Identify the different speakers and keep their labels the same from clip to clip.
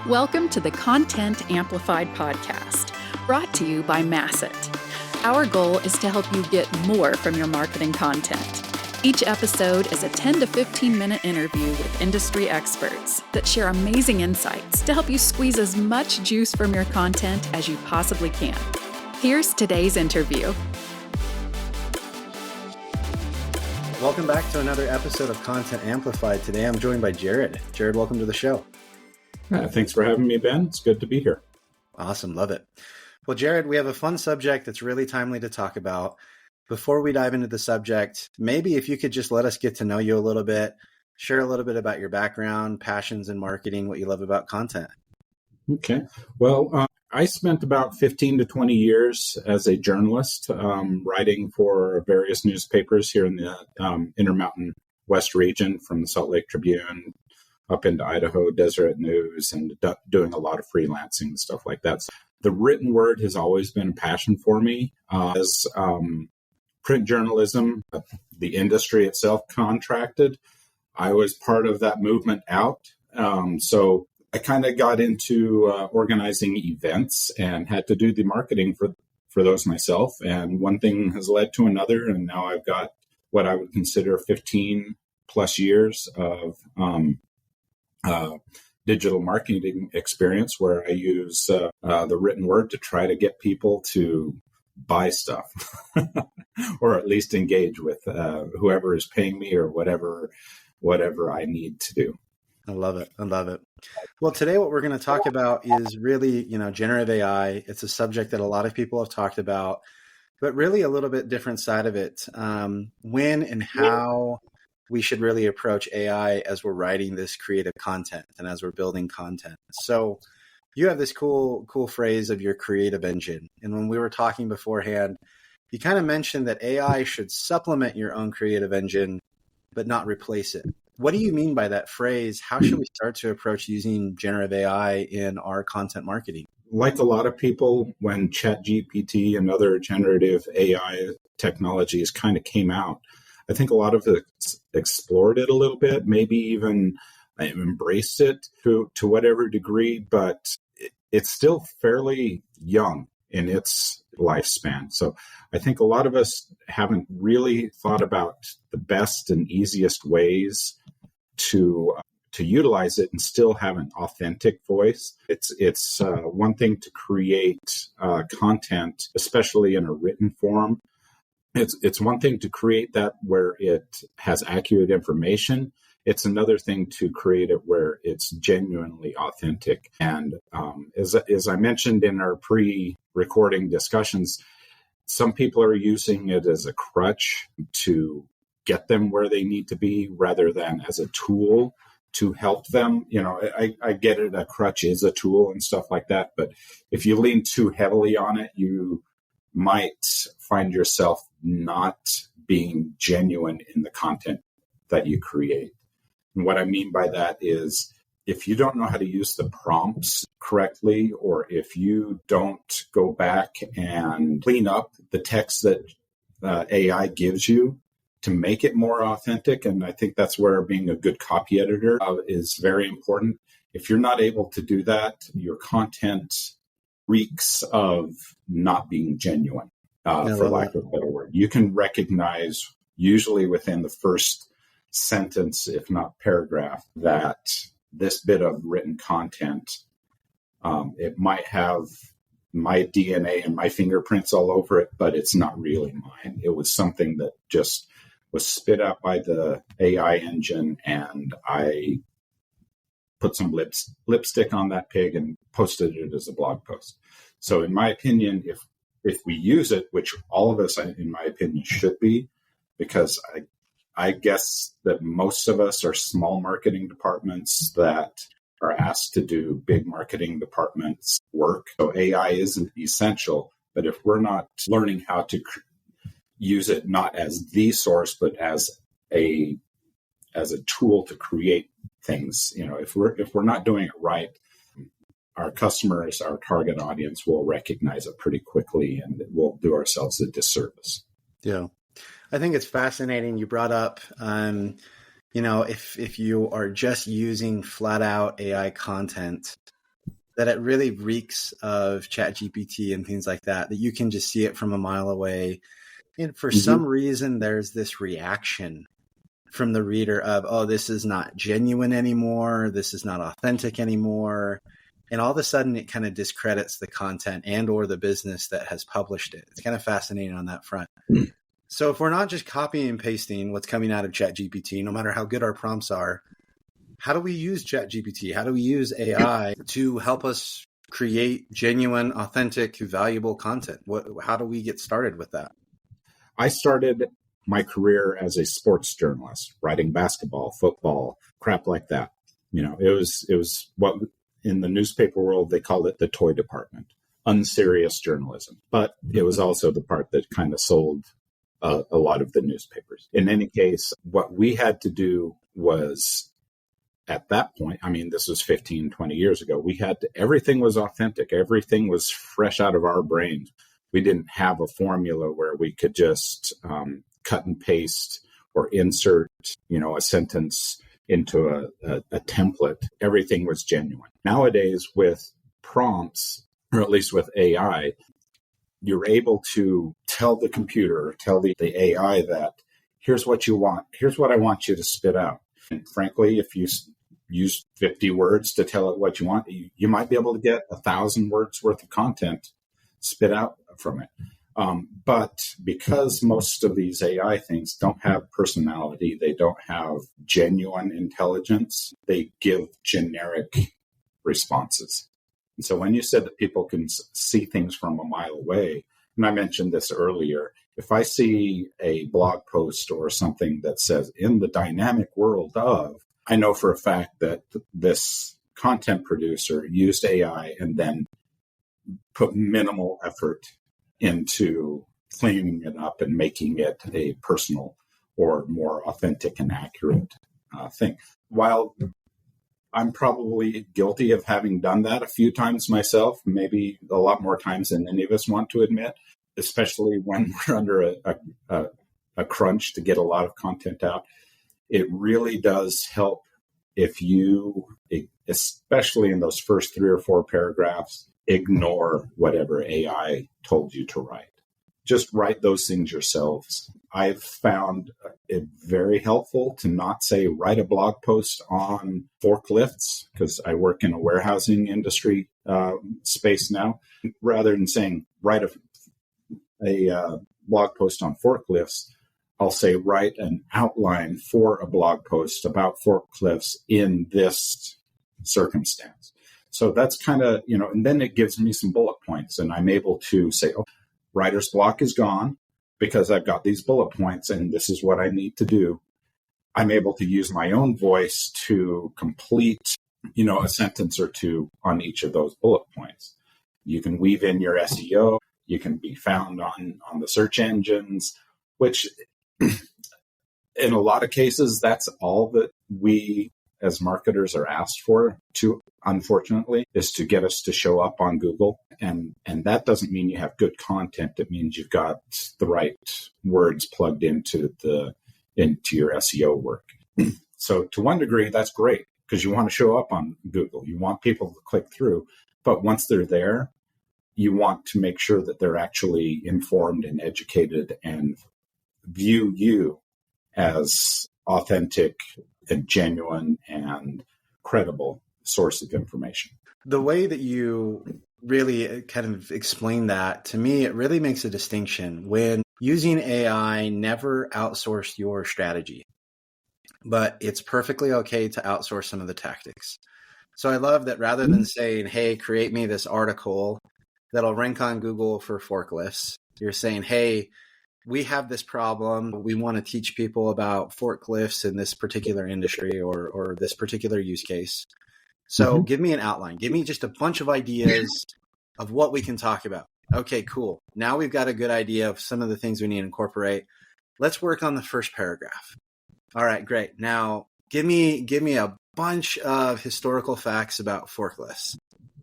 Speaker 1: Welcome to the Content Amplified podcast, brought to you by Masset. Our goal is to help you get more from your marketing content. Each episode is a 10 to 15 minute interview with industry experts that share amazing insights to help you squeeze as much juice from your content as you possibly can. Here's today's interview.
Speaker 2: Welcome back to another episode of Content Amplified. Today I'm joined by Jared. Jared, welcome to the show.
Speaker 3: Thanks for having me, Ben. It's good to be here.
Speaker 2: Awesome. Love it. Well, Jared, we have a fun subject that's really timely to talk about. Before we dive into the subject, maybe if you could just let us get to know you a little bit, share a little bit about your background, passions in marketing, what you love about content.
Speaker 3: Okay. Well, I spent about 15 to 20 years as a journalist, writing for various newspapers here in the Intermountain West region, from the Salt Lake Tribune up into Idaho, Deseret News, and doing a lot of freelancing and stuff like that. So the written word has always been a passion for me. As print journalism, the industry itself contracted, I was part of that movement out. So I kind of got into organizing events and had to do the marketing for those myself. And one thing has led to another. And now I've got what I would consider 15 plus years of digital marketing experience, where I use the written word to try to get people to buy stuff or at least engage with whoever is paying me or whatever I need to do.
Speaker 2: I love it. I love it. Well, today what we're going to talk about is really, generative AI. It's a subject that a lot of people have talked about, but really a little bit different side of it. When and how we should really approach AI as we're writing this creative content and as we're building content. So you have this cool phrase of your creative engine. And when we were talking beforehand, you kind of mentioned that AI should supplement your own creative engine, but not replace it. What do you mean by that phrase? How should we start to approach using generative AI in our content marketing?
Speaker 3: Like a lot of people, when ChatGPT and other generative AI technologies kind of came out, I think a lot of us explored it a little bit, maybe even embraced it to whatever degree, but it's still fairly young in its lifespan. So I think a lot of us haven't really thought about the best and easiest ways to utilize it and still have an authentic voice. It's one thing to create content, especially in a written form. It's one thing to create that where it has accurate information. It's another thing to create it where it's genuinely authentic. And as I mentioned in our pre-recording discussions, some people are using it as a crutch to get them where they need to be rather than as a tool to help them. I get it, a crutch is a tool and stuff like that. But if you lean too heavily on it, you might find yourself not being genuine in the content that you create. And what I mean by that is, if you don't know how to use the prompts correctly, or if you don't go back and clean up the text that AI gives you to make it more authentic, and I think that's where being a good copy editor is very important. If you're not able to do that, your content reeks of not being genuine, for lack of a better word. You can recognize, usually within the first sentence, if not paragraph, that this bit of written content, it might have my DNA and my fingerprints all over it, but it's not really mine. It was something that just was spit out by the AI engine, and I put some lipstick on that pig and posted it as a blog post. So in my opinion, if we use it, which all of us, in my opinion, should be, because I guess that most of us are small marketing departments that are asked to do big marketing departments work. So AI isn't essential, but if we're not learning how to use it not as the source, but as a tool to create things, if we're not doing it right, our customers, our target audience will recognize it pretty quickly, and we'll do ourselves a disservice.
Speaker 2: Yeah. I think it's fascinating. You brought up, if you are just using flat out AI content, that it really reeks of ChatGPT and things like that, that you can just see it from a mile away. And for some reason, there's this reaction from the reader of, oh, this is not genuine anymore. This is not authentic anymore. And all of a sudden it kind of discredits the content and or the business that has published it. It's kind of fascinating on that front. So if we're not just copying and pasting what's coming out of ChatGPT, no matter how good our prompts are, how do we use ChatGPT? How do we use AI to help us create genuine, authentic, valuable content? How do we get started with that?
Speaker 3: I started my career as a sports journalist, writing basketball, football, crap like that. It was what in the newspaper world, they called it the toy department, unserious journalism. But it was also the part that kind of sold a lot of the newspapers. In any case, what we had to do was, at that point, I mean, this was 15, 20 years ago, everything was authentic. Everything was fresh out of our brains. We didn't have a formula where we could just cut and paste or insert, a sentence into a template. Everything was genuine. Nowadays, with prompts, or at least with AI, you're able to tell the computer, tell the AI that here's what you want. Here's what I want you to spit out. And frankly, if you use 50 words to tell it what you want, you might be able to get 1,000 words worth of content spit out from it. But because most of these AI things don't have personality, they don't have genuine intelligence, they give generic responses. And so when you said that people can see things from a mile away, and I mentioned this earlier, if I see a blog post or something that says, in the dynamic world of, I know for a fact that this content producer used AI and then put minimal effort into cleaning it up and making it a personal or more authentic and accurate thing. While I'm probably guilty of having done that a few times myself, maybe a lot more times than any of us want to admit, especially when we're under a crunch to get a lot of content out. It really does help if you, especially in those first 3 or 4 paragraphs, ignore whatever AI told you to write. Just write those things yourselves. I've found it very helpful to not say write a blog post on forklifts, because I work in a warehousing industry space now. Rather than saying write a blog post on forklifts, I'll say write an outline for a blog post about forklifts in this circumstance. So that's kind of, and then it gives me some bullet points, and I'm able to say, oh, writer's block is gone because I've got these bullet points and this is what I need to do. I'm able to use my own voice to complete, a sentence or two on each of those bullet points. You can weave in your SEO. You can be found on the search engines, which in a lot of cases, that's all that we as marketers are asked for, unfortunately, is to get us to show up on Google. And that doesn't mean you have good content. It means you've got the right words plugged into your SEO work. So to one degree, that's great, because you want to show up on Google. You want people to click through. But once they're there, you want to make sure that they're actually informed and educated and view you as authentic and genuine and credible source of information.
Speaker 2: The way that you really kind of explain that, to me, it really makes a distinction when using AI never outsourced your strategy, but it's perfectly okay to outsource some of the tactics. So I love that rather than saying, hey, create me this article that'll rank on Google for forklifts, you're saying, hey, we have this problem. We want to teach people about forklifts in this particular industry or this particular use case. So give me an outline. Give me just a bunch of ideas of what we can talk about. Okay, cool. Now we've got a good idea of some of the things we need to incorporate. Let's work on the first paragraph. All right, great. Now give me a bunch of historical facts about forklifts,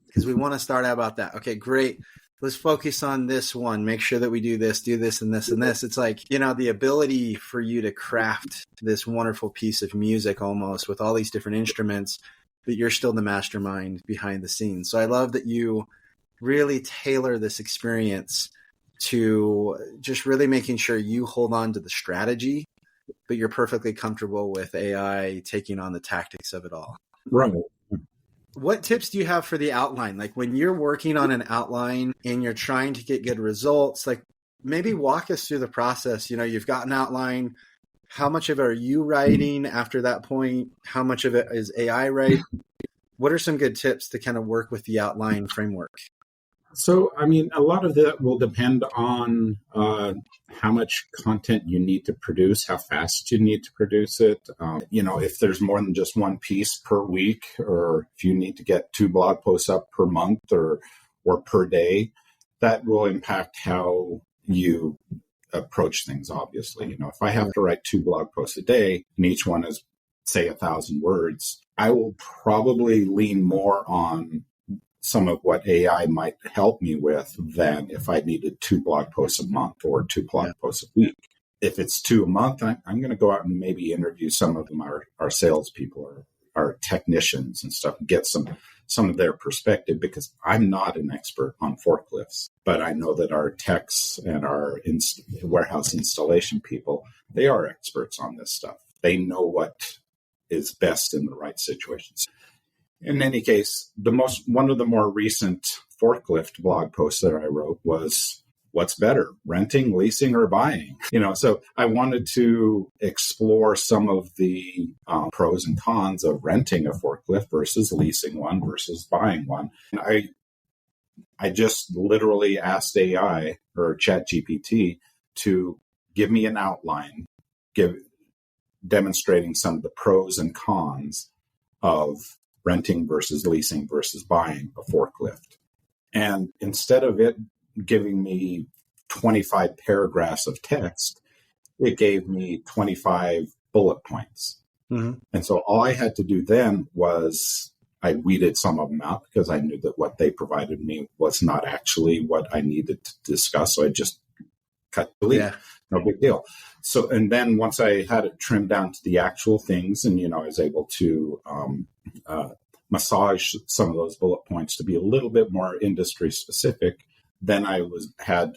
Speaker 2: because we want to start out about that. Okay, great. Let's focus on this one. Make sure that we do this, and this, and this. It's like, the ability for you to craft this wonderful piece of music almost with all these different instruments but you're still the mastermind behind the scenes. So I love that you really tailor this experience to just really making sure you hold on to the strategy, but you're perfectly comfortable with AI taking on the tactics of it all.
Speaker 3: Right.
Speaker 2: What tips do you have for the outline? Like when you're working on an outline and you're trying to get good results, like maybe walk us through the process. You've got an outline. How much of it are you writing after that point? How much of it is AI writing? What are some good tips to kind of work with the outline framework?
Speaker 3: So, a lot of that will depend on how much content you need to produce, how fast you need to produce it. If there's more than just one piece per week, or if you need to get 2 blog posts up per month or per day, that will impact how you approach things, obviously. If I have to write 2 blog posts a day and each one is, say, 1,000 words, I will probably lean more on some of what AI might help me with than if I needed 2 blog posts a month or 2 blog posts a week. If it's 2 a month, I'm going to go out and maybe interview some of them, our salespeople or our technicians and stuff, and get some of their perspective, because I'm not an expert on forklifts, but I know that our techs and our warehouse installation people, they are experts on this stuff. They know what is best in the right situations. In any case, one of the more recent forklift blog posts that I wrote was, what's better, renting, leasing, or buying? So I wanted to explore some of the pros and cons of renting a forklift versus leasing one versus buying one. And I just literally asked AI or ChatGPT to give me an outline, demonstrating some of the pros and cons of renting versus leasing versus buying a forklift. And instead of it giving me 25 paragraphs of text, it gave me 25 bullet points. Mm-hmm. And so all I had to do then was I weeded some of them out, because I knew that what they provided me was not actually what I needed to discuss. So I just cut delete. Yeah. No big deal. So, and then once I had it trimmed down to the actual things, and, I was able to massage some of those bullet points to be a little bit more industry specific, then I had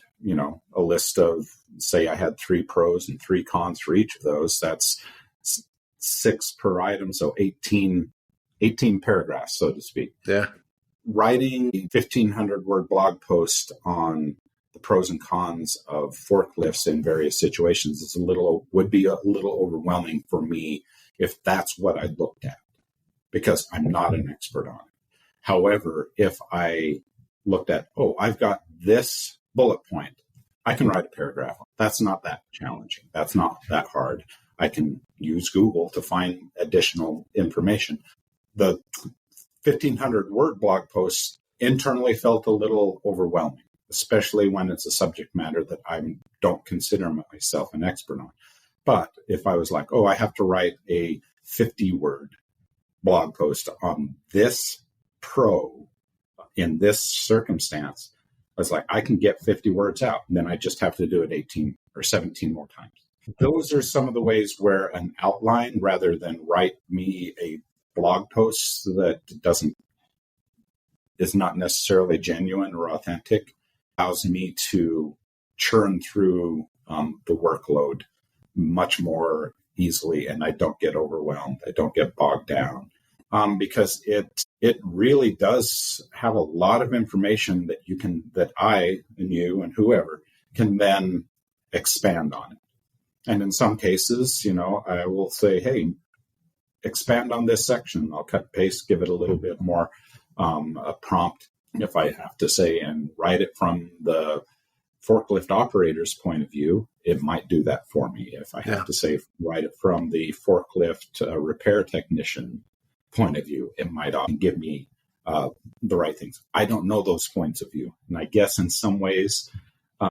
Speaker 3: a list of, say I had 3 pros and 3 cons for each of those. That's 6 per item. So 18 paragraphs, so to speak.
Speaker 2: Yeah.
Speaker 3: Writing a 1,500 word blog post on the pros and cons of forklifts in various situations would be a little overwhelming for me if that's what I looked at, because I'm not an expert on it. However, if I looked at, I've got this bullet point, I can write a paragraph. That's not that challenging. That's not that hard. I can use Google to find additional information. The 1,500 word blog post internally felt a little overwhelming, especially when it's a subject matter that I don't consider myself an expert on. But if I was like, I have to write a 50-word blog post on this pro in this circumstance, I was like, I can get 50 words out, and then I just have to do it 18 or 17 more times. Those are some of the ways where an outline, rather than write me a blog post that is not necessarily genuine or authentic, allows me to churn through the workload much more easily, and I don't get overwhelmed. I don't get bogged down, because it really does have a lot of information that I and you and whoever can then expand on it. And in some cases, I will say, hey, expand on this section. I'll cut, paste, give it a little bit more a prompt if I have to say, and write it from the forklift operator's point of view. It might do that for me. If I have to say, write it from the forklift repair technician point of view, it might give me the right things. I don't know those points of view. And I guess in some ways,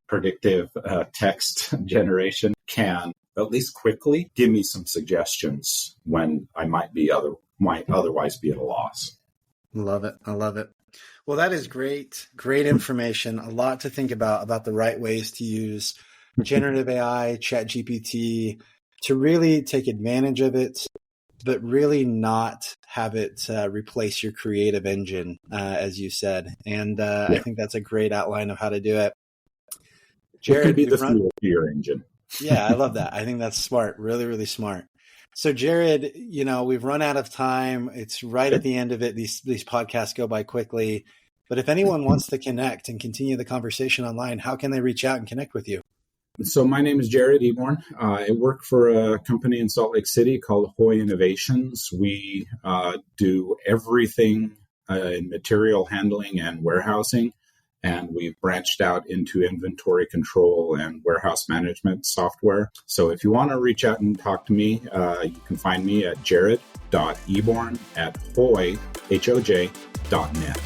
Speaker 3: predictive text generation can at least quickly give me some suggestions when I might otherwise be at a loss.
Speaker 2: Love it. I love it. Well, that is great. Great information. A lot to think about the right ways to use generative AI, ChatGPT, to really take advantage of it but really not have it replace your creative engine, as you said. And I think that's a great outline of how to do it.
Speaker 3: Jared, it can be the fuel for your engine.
Speaker 2: Yeah, I love that. I think that's smart. Really, really smart. So Jared, we've run out of time. It's right at the end of it. These podcasts go by quickly. But if anyone wants to connect and continue the conversation online, how can they reach out and connect with you?
Speaker 3: So my name is Jared Eborn. I work for a company in Salt Lake City called HOJ Innovations. We do everything in material handling and warehousing. And we've branched out into inventory control and warehouse management software. So if you want to reach out and talk to me, you can find me at jared.eborn@hoj.net.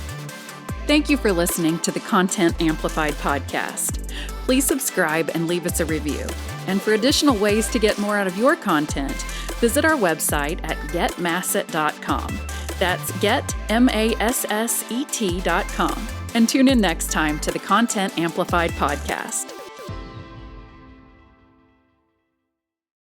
Speaker 1: Thank you for listening to the Content Amplified podcast. Please subscribe and leave us a review. And for additional ways to get more out of your content, visit our website at getmasset.com. That's getmasset.com. And tune in next time to the Content Amplified podcast.